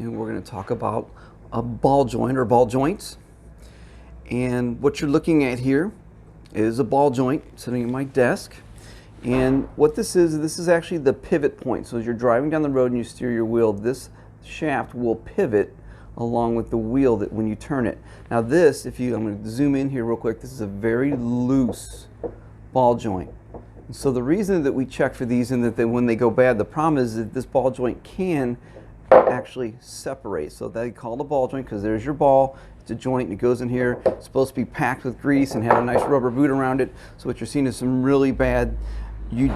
and we're going to talk about a ball joint or ball joints. And what you're looking at here is a ball joint sitting at my desk. And what this is actually the pivot point. So as you're driving down the road and you steer your wheel, this shaft will pivot along with the wheel that when you turn it. Now this, I'm going to zoom in here real quick, this is a very loose ball joint. And so the reason that we check for these and that when they go bad, the problem is that this ball joint can actually separate. So they call it a ball joint because there's your ball. It's a joint and it goes in here. It's supposed to be packed with grease and have a nice rubber boot around it. So what you're seeing is some really bad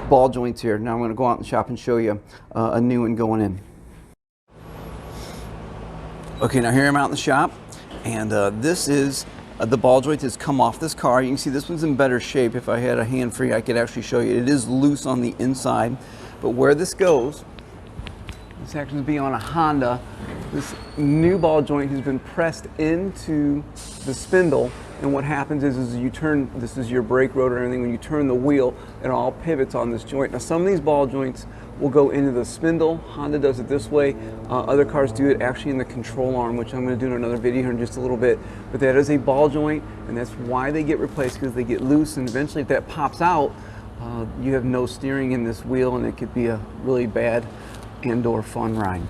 ball joints here. Now I'm going to go out in the shop and show you a new one going in. Okay, now here I'm out in the shop, and this is the ball joint that's come off this car. You can see this one's in better shape. If I had a hand free, I could actually show you. It is loose on the inside, but where this goes, this happens to be on a Honda. This new ball joint has been pressed into the spindle, and what happens is you turn, this is your brake rotor and everything, when you turn the wheel, it all pivots on this joint. Now some of these ball joints will go into the spindle. Honda does it this way. Other cars do it actually in the control arm, which I'm going to do in another video here in just a little bit. But that is a ball joint, and that's why they get replaced, because they get loose, and eventually if that pops out, you have no steering in this wheel, and it could be a really bad and/or fun ride.